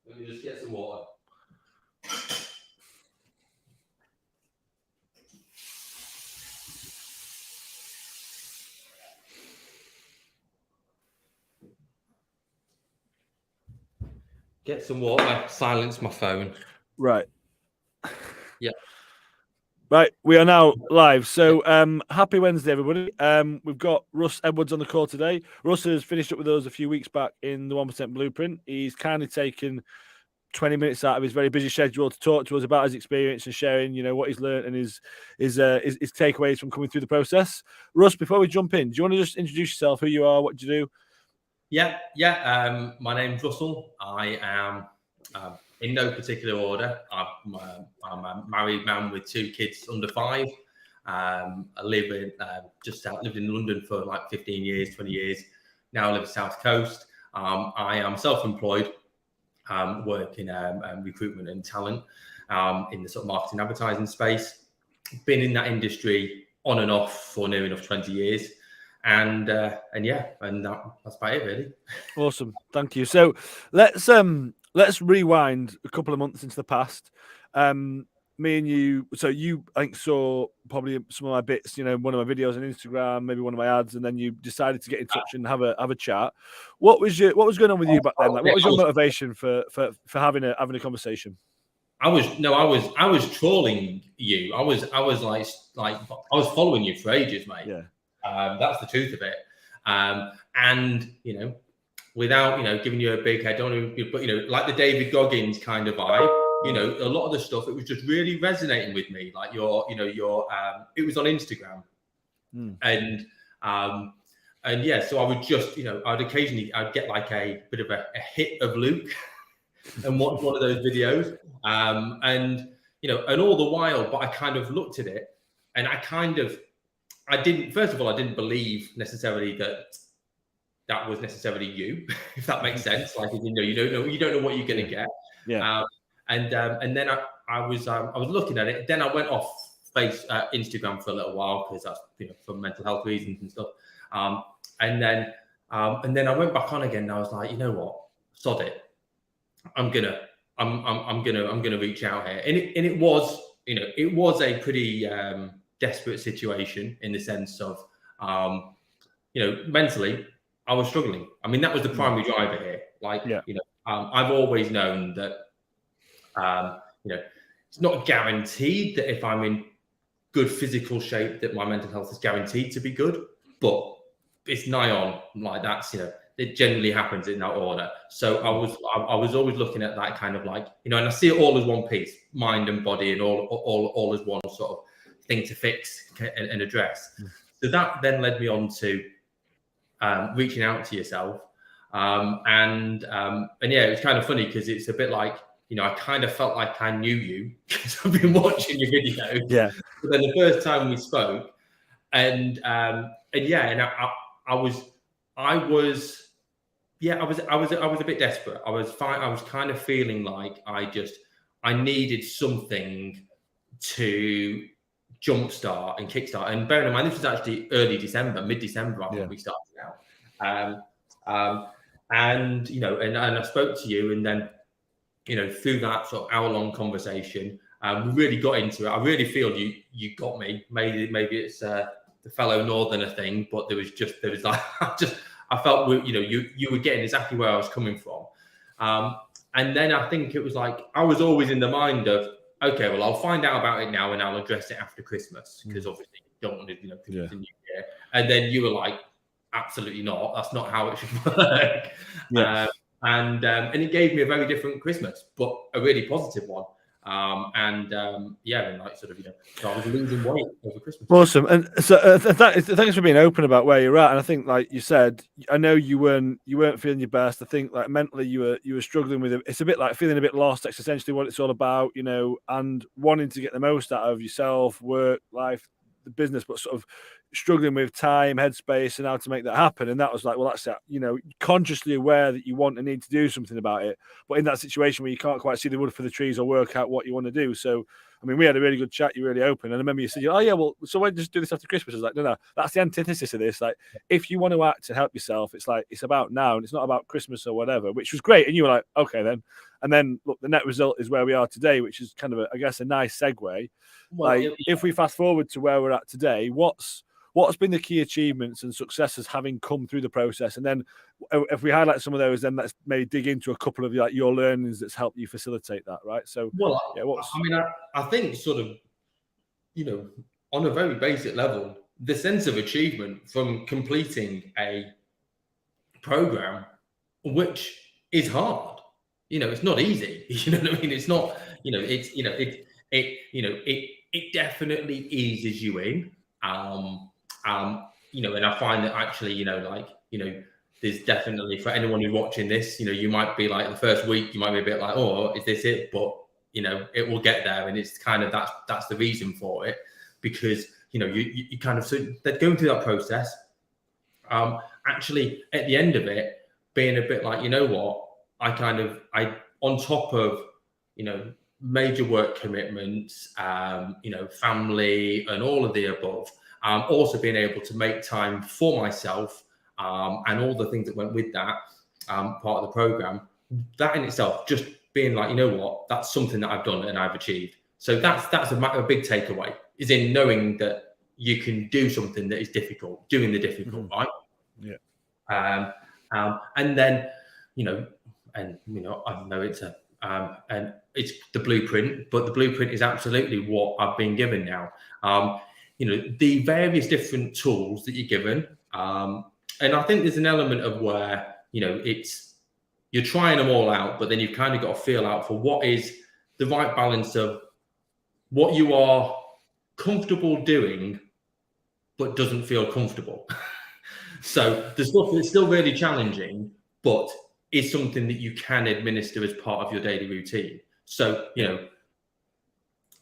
Let me just get some water. Get some water. Silence my phone. Right. Yeah. Right, we are now live. So happy Wednesday, everybody. We've got Russ Edwards on the call today. Russ has finished up with us a few weeks back in the 1% Blueprint. He's kindly taken 20 minutes out of his very busy schedule to talk to us about his experience and sharing, what he's learned and his takeaways from coming through the process. Russ, before we jump in, do you want to just introduce yourself, who you are, what do you do? Yeah. My name's Russell. I am in no particular order. I'm a married man with 2 kids under 5. I live in lived in London for like 15 years, 20 years. Now I live South Coast. I am self-employed, work in recruitment and talent in the sort of marketing advertising space. Been in that industry on and off for near enough 20 years. And that's about it, really. Awesome, thank you. So let's rewind a couple of months into the past. Me and you. So you, I think, saw probably some of my bits. One of my videos on Instagram, maybe one of my ads, and then you decided to get in touch and have a chat. What was going on with you back then? Like, what was your motivation for having a conversation? I was trolling you. I was like I was following you for ages, mate. Yeah. That's the truth of it. And without giving you a big head, but like the David Goggins kind of vibe. A lot of the stuff, it was just really resonating with me. Like your it was on Instagram, and yeah. So I would just I'd get like a bit of a hit of Luke, and watch one of those videos, and all the while, but I kind of looked at it, and I didn't believe necessarily that was necessarily you, if that makes sense. Like, you don't know what you're going to get. Yeah. And then I was looking at it. Then I went off Instagram for a little while because that's for mental health reasons and stuff. And then I went back on again. And I was like, you know what, sod it. I'm gonna reach out here. And it was a pretty desperate situation in the sense of mentally I was struggling. I mean, that was the primary driver here. Like, I've always known that it's not guaranteed that if I'm in good physical shape that my mental health is guaranteed to be good, but it's nigh on. Like, that's it generally happens in that order. So I was always looking at that kind of like, and I see it all as one piece, mind and body, and all as one sort of thing to fix and address. So that then led me on to reaching out to yourself. And yeah, it was kind of funny because it's a bit like, I kind of felt like I knew you because I've been watching your videos. Yeah. But then the first time we spoke, and I was a bit desperate. I was kind of feeling like I needed something to jumpstart and kickstart. And bearing in mind, this was actually early December, mid-December, I think we started out. And I spoke to you, and then through that sort of hour-long conversation, we really got into it. I really feel you got me. Maybe it's the fellow Northerner thing, but there was like I felt you were getting exactly where I was coming from. And then I think it was like I was always in the mind of, okay, well, I'll find out about it now and I'll address it after Christmas, because obviously you don't want to Christmas and New Year. And then you were like, absolutely not. That's not how it should work. Yeah. And it gave me a very different Christmas, but a really positive one. And like sort of, so I was losing weight over Christmas. Awesome. And so thanks for being open about where you're at. And I think, like you said, I know you weren't feeling your best. I think, like, mentally you were struggling with it. It's a bit like feeling a bit lost, essentially what it's all about, and wanting to get the most out of yourself, work, life, the business, but sort of struggling with time, headspace, and how to make that happen. And that was like, well, that's it. Consciously aware that you want and need to do something about it, but in that situation where you can't quite see the wood for the trees or work out what you want to do. So, I mean, we had a really good chat. You're really open. And I remember you said, oh, yeah, well, so why just do this after Christmas? I was like, no, that's the antithesis of this. Like, if you want to act and help yourself, it's like, it's about now and it's not about Christmas or whatever, which was great. And you were like, okay, then. And then look, the net result is where we are today, which is kind of, I guess, a nice segue. Well, like, if we fast forward to where we're at today, what's been the key achievements and successes having come through the process? And then if we highlight some of those, then let's maybe dig into a couple of like your learnings that's helped you facilitate that, right? So, I think sort of, on a very basic level, the sense of achievement from completing a program, which is hard. It's not easy. You know what I mean? It's not, it definitely eases you in. And I find that actually, there's definitely, for anyone who's watching this, you might be like the first week, you might be a bit like, oh, is this it? But, it will get there. And it's kind of, that's the reason for it, because, you kind of, so they're going through that process. Actually, at the end of it, being a bit like, I on top of, major work commitments, family and all of the above, also being able to make time for myself, and all the things that went with that, part of the program, that in itself, just being like, that's something that I've done and I've achieved. So that's a big takeaway, is in knowing that you can do something that is difficult, doing the difficult, right? Yeah. And then, I know it's and it's the blueprint, but the blueprint is absolutely what I've been given now. The various different tools that you're given. And I think there's an element of where, you're trying them all out, but then you've kind of got to feel out for what is the right balance of what you are comfortable doing, but doesn't feel comfortable. So the stuff that's still really challenging, but is something that you can administer as part of your daily routine. So, I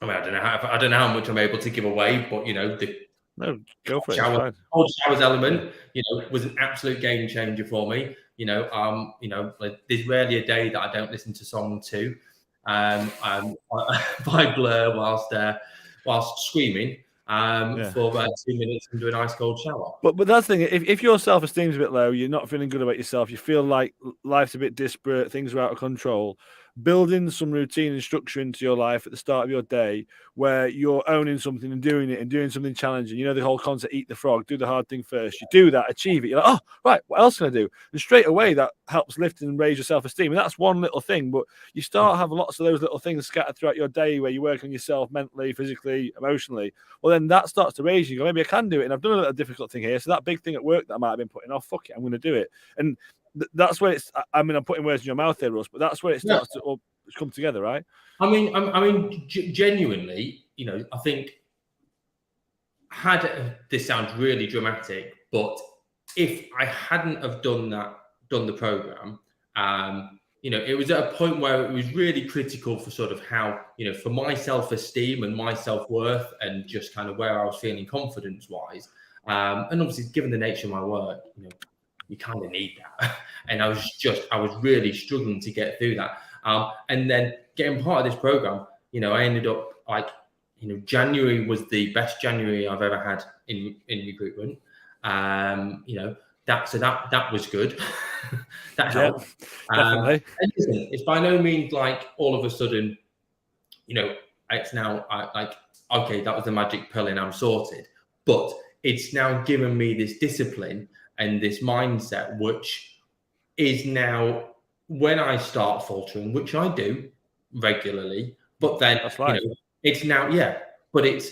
don't know how much I'm able to give away, but no, go for it. Cold showers element, was an absolute game changer for me. Like, there's rarely a day that I don't listen to song 2, by Blur whilst screaming. For about 2 minutes and do a nice cold shower. But that's the thing. If your self-esteem's a bit low, you're not feeling good about yourself, you feel like life's a bit disparate, things are out of control, building some routine and structure into your life at the start of your day where you're owning something and doing it and doing something challenging. The whole concept, eat the frog, do the hard thing first. You do that, achieve it. You're like, oh, right, what else can I do? And straight away, that helps lift and raise your self-esteem. And that's one little thing. But you start having lots of those little things scattered throughout your day where you work on yourself mentally, physically, emotionally. Well, then that starts to raise you. You go, maybe I can do it. And I've done a little difficult thing here. So that big thing at work that I might have been putting off, fuck it, I'm going to do it. And that's where it's, I'm putting words in your mouth there, Russ, but that's where it starts to come together, right? Genuinely, I think, this sounds really dramatic, but if I hadn't have done the program, it was at a point where it was really critical for sort of how, for my self-esteem and my self-worth and just kind of where I was feeling confidence-wise. And obviously, given the nature of my work, you kind of need that. And I was really struggling to get through that. And then getting part of this program, I ended up like, January was the best January I've ever had in recruitment. That was good. That helped. Definitely. And listen, it's by no means like all of a sudden, it's now okay, that was the magic pill and I'm sorted. But it's now given me this discipline and this mindset, which is now, when I start faltering, which I do regularly, but then it's now, but it's,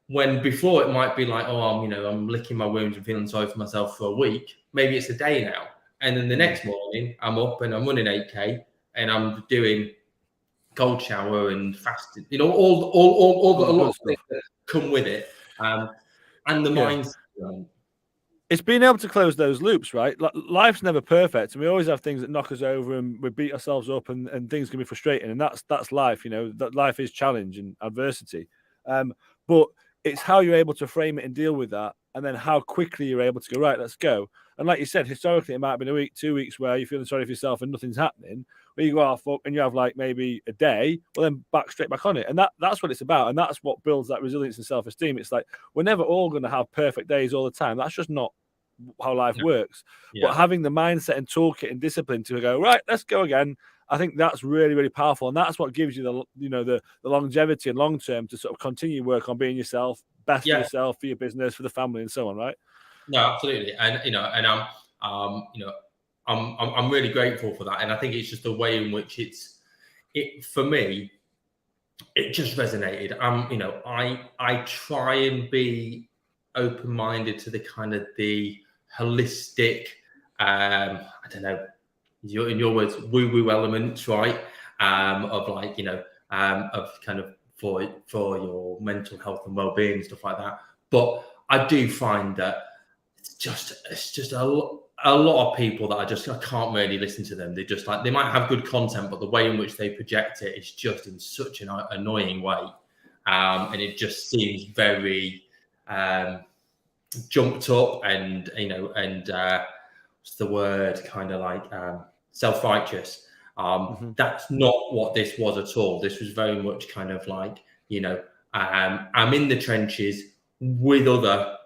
when before it might be like, oh, I'm licking my wounds and feeling sorry for myself for a week, maybe it's a day now. And then the next morning I'm up and I'm running 8K and I'm doing cold shower and fasting, all the a lot of things that come with it. And the mindset. It's being able to close those loops, right? Life's never perfect, and we always have things that knock us over, and we beat ourselves up, and things can be frustrating, and that's life. That life is challenge and adversity, but it's how you're able to frame it and deal with that, and then how quickly you're able to go, right, let's go. And like you said, historically, it might have been a week, 2 weeks where you're feeling sorry for yourself and nothing's happening. Where you go, oh, fuck, and you have like maybe a day, well, then straight back on it. And that's what it's about. And that's what builds that resilience and self-esteem. It's like, we're never all going to have perfect days all the time. That's just not how life works. But having the mindset and toolkit and discipline to go, right, let's go again. I think that's really, really powerful, and that's what gives you the longevity and long term to sort of continue work on being yourself, best for yourself, for your business, for the family, and so on, right? No, absolutely, and I'm really grateful for that, and I think it's just the way in which it for me, it just resonated. I try and be open-minded to the kind of the holistic, I don't know, in your words, woo-woo elements, right? Of like, of kind of for your mental health and well-being and stuff like that. But I do find that it's just a lot of people that I can't really listen to them. They might have good content, but the way in which they project it is just in such an annoying way. And it just seems very jumped up and what's the word, kind of like self-righteous. That's not what this was at all. This was very much kind of like, I'm in the trenches with other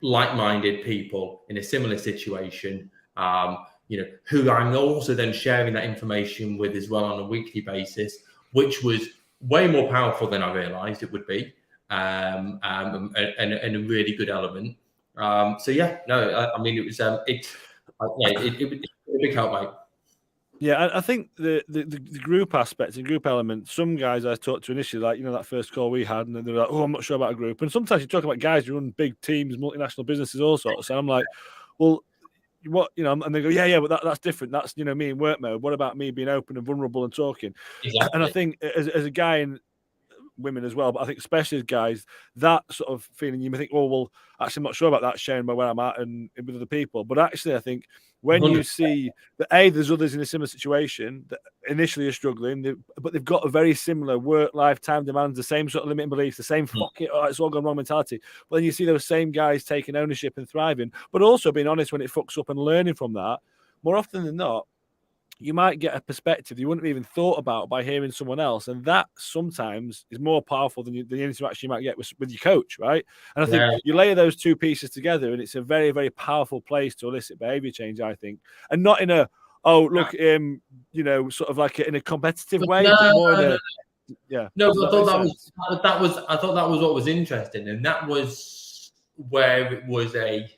like-minded people in a similar situation, who I'm also then sharing that information with as well on a weekly basis, which was way more powerful than I realized it would be, and a really good element. So yeah, no, I mean, it was it was a big help, mate. Yeah, I think the group aspect and group element, some guys I talked to initially, like, that first call we had, and they're like, oh, I'm not sure about a group. And sometimes you talk about guys who run big teams, multinational businesses, all sorts. And I'm like, well, what, and they go, yeah, but that's different. That's, me in work mode. What about me being open and vulnerable and talking? Exactly. And I think as a guy, and women as well, but I think especially as guys, that sort of feeling, you may think, oh, well, actually, I'm not sure about that, sharing where I'm at and with other people. But actually, I think when 100%. You see that there's others in a similar situation that initially are struggling, but they've got a very similar work, lifetime demands, the same sort of limiting beliefs, the same fuck it, it's all gone wrong mentality. But then you see those same guys taking ownership and thriving, but also being honest when it fucks up and learning from that. More often than not, you might get a perspective you wouldn't have even thought about by hearing someone else. And that sometimes is more powerful than the interaction you might get with your coach, right? And I think you layer those two pieces together and it's a very, very powerful place to elicit behavior change, I think. And not in a, oh, look, sort of like in a competitive way, but more in a, yeah. No, I thought I thought that was what was interesting. And that was where it was it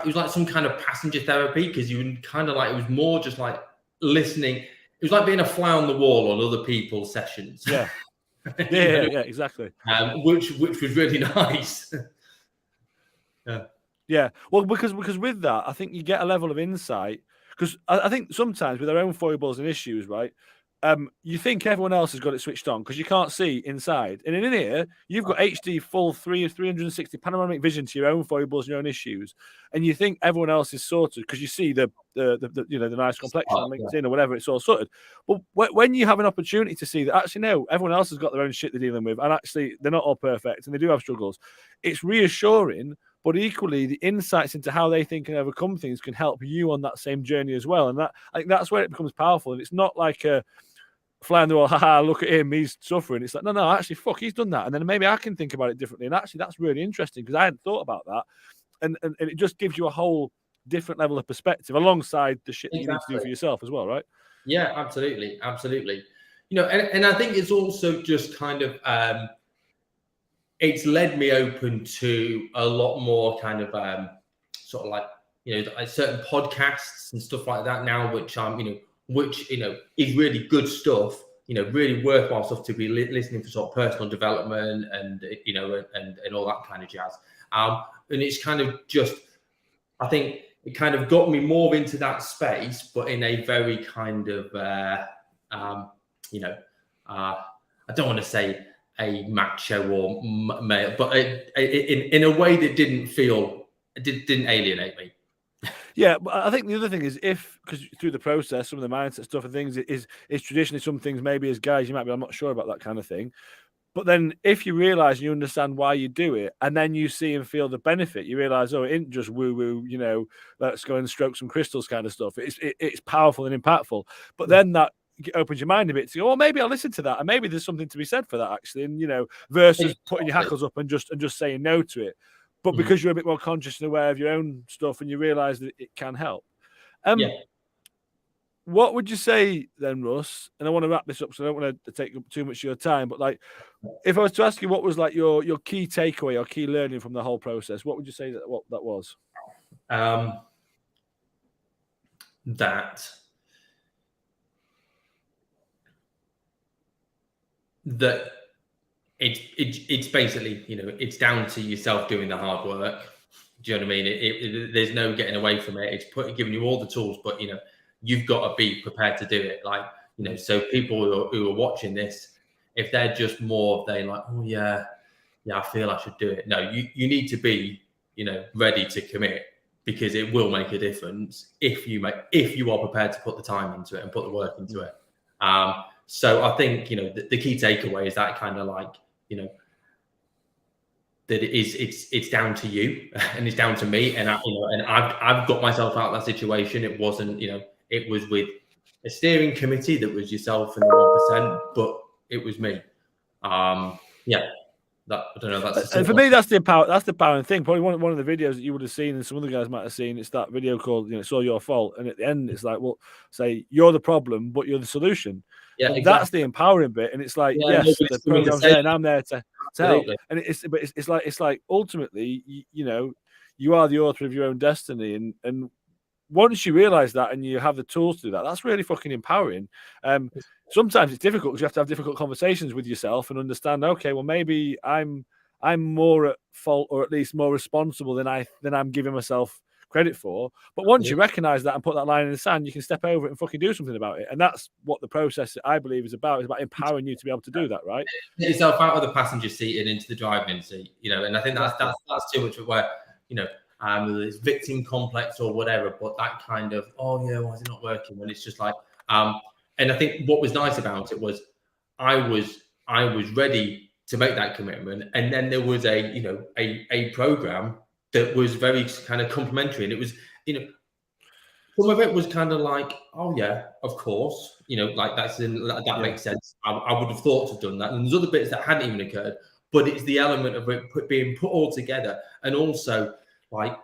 was like some kind of passenger therapy, because you kind of like, it was more just like listening. It was like being a fly on the wall on other people's sessions. Yeah. Yeah, exactly. Which was really nice. Yeah. Well, because with that, I think you get a level of insight, because I think sometimes with our own foibles and issues, right? You think everyone else has got it switched on because you can't see inside. And in here, you've got HD full 360 panoramic vision to your own foibles and your own issues. And you think everyone else is sorted because you see the nice complexion on LinkedIn or whatever, it's all sorted. But when you have an opportunity to see that actually, no, everyone else has got their own shit they're dealing with, and actually they're not all perfect and they do have struggles, it's reassuring. But equally, the insights into how they think and overcome things can help you on that same journey as well. And I think that's where it becomes powerful. And it's not like a fly on the wall, haha, look at him, he's suffering. It's like, no, actually, fuck, he's done that. And then maybe I can think about it differently. And actually, that's really interesting because I hadn't thought about that. And it just gives you a whole different level of perspective alongside the shit that you need to do for yourself as well, right? Yeah, absolutely. And I think it's also just kind of, it's led me open to a lot more kind of sort of like, like certain podcasts and stuff like that now, which which is really good stuff, really worthwhile stuff to be listening for, sort of personal development and and all that kind of jazz. And it's kind of just, I think it kind of got me more into that space, but in a very kind of I don't want to say a macho or male, but in a way that didn't alienate me. Yeah, but I think the other thing is because through the process, some of the mindset stuff and things is traditionally some things maybe as guys you might be, I'm not sure about that kind of thing. But then if you realize and you understand why you do it, and then you see and feel the benefit, you realize, oh, it isn't just woo-woo, let's go and stroke some crystals kind of stuff. It's powerful and impactful. But then that opens your mind a bit to go, well, maybe I'll listen to that. And maybe there's something to be said for that, actually. And, versus putting your hackles up and just saying no to it. But because you're a bit more conscious and aware of your own stuff and you realize that it can help. what would you say then, Russ? And I want to wrap this up, so I don't want to take up too much of your time. But like, if I was to ask you what was like your key takeaway or key learning from the whole process, what would you say what that was? That it's basically, it's down to yourself doing the hard work. Do you know what I mean? There's no getting away from it. It's giving you all the tools, but you've got to be prepared to do it. Like, so people who are watching this, if they're just more, they're like, oh yeah, I feel I should do it. No, you need to be, ready to commit, because it will make a difference if you are prepared to put the time into it and put the work into it. So I think, the key takeaway is that kind of like, that it's down to you and it's down to me. And I've got myself out of that situation. It wasn't, it was with a steering committee that was yourself and the 1%, but it was me. That, I don't know. And for me, that's the empowering thing. Probably one of the videos that you would have seen, and some other guys might have seen. It's that video called "It's All Your Fault," and at the end, it's like, well, say you're the problem, but you're the solution. Yeah, exactly. That's the empowering bit, and it's like, yes, the program's there, and I'm there to help. And it's like ultimately, you are the author of your own destiny, and once you realize that and you have the tools to do that, that's really fucking empowering. Sometimes it's difficult because you have to have difficult conversations with yourself and understand, okay, well, maybe I'm more at fault, or at least more responsible than I'm giving myself credit for. But once you recognize that and put that line in the sand, you can step over it and fucking do something about it. And that's what the process, I believe, is about. It's about empowering you to be able to do that, right? Get yourself out of the passenger seat and into the driving seat, and I think that's too much of where, whether it's victim complex or whatever, but that kind of, oh yeah, why is it not working? When it's just like, and I think what was nice about it was I was ready to make that commitment, and then there was a program that was very kind of complimentary, and it was, some of it was kind of like, oh yeah, of course, like that makes sense. I would have thought to have done that, and there's other bits that hadn't even occurred, but it's the element of it being put all together, and also like,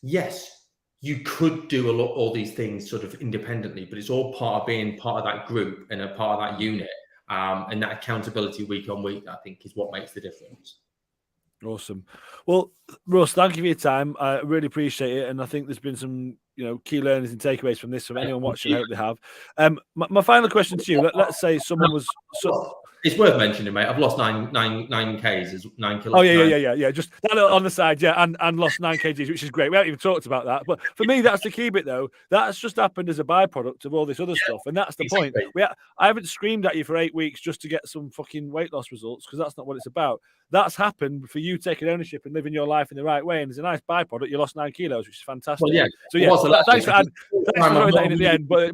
yes, you could do all these things sort of independently, but it's all part of being part of that group and a part of that unit, and that accountability week on week, I think, is what makes the difference. Awesome. Well, Russ, thank you for your time. I really appreciate it, and I think there's been some key learnings and takeaways from this. From anyone watching, I hope they have. My final question to you: let's say someone was. It's worth mentioning, mate. I've lost 9 Ks, 9 kilos. Oh yeah. Just that on the side, yeah, and lost 9 kgs, which is great. We haven't even talked about that, but for me, that's the key bit, though. That's just happened as a byproduct of all this other stuff, and that's the point. I haven't screamed at you for 8 weeks just to get some fucking weight loss results, because that's not what it's about. That's happened for you taking ownership and living your life in the right way, and as a nice byproduct, you lost 9 kilos, which is fantastic. Well, yeah. So yeah, thanks for throwing that in at the end. But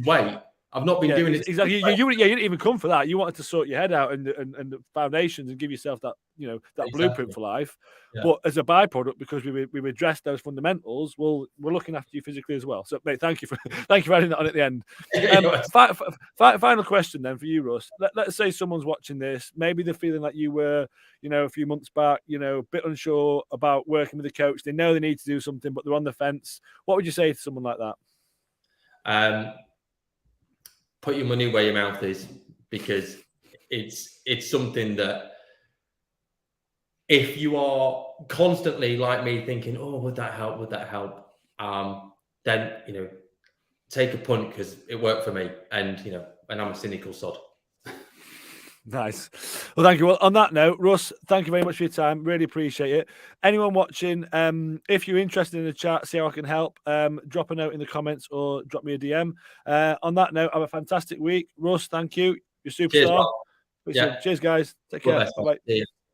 weight. I've not been doing it. Exactly. You didn't even come for that. You wanted to sort your head out and the foundations and give yourself that, that blueprint for life. Yeah. But as a byproduct, because we addressed those fundamentals, we're looking after you physically as well. So, mate, thank you for adding that on at the end. Final question then for you, Russ. Let's say someone's watching this. Maybe they're feeling like you were, a few months back, a bit unsure about working with a coach. They know they need to do something, but they're on the fence. What would you say to someone like that? Put your money where your mouth is, because it's something that, if you are constantly like me thinking, oh, would that help? Then, take a punt, because it worked for me, and I'm a cynical sod. Nice. Well, thank you. Well, on that note, Russ, thank you very much for your time. Really appreciate it. Anyone watching, if you're interested in the chat, see how I can help, drop a note in the comments or drop me a DM. On that note, have a fantastic week. Russ, thank you. You're a superstar. Cheers, Cheers, guys. Take care. Bye.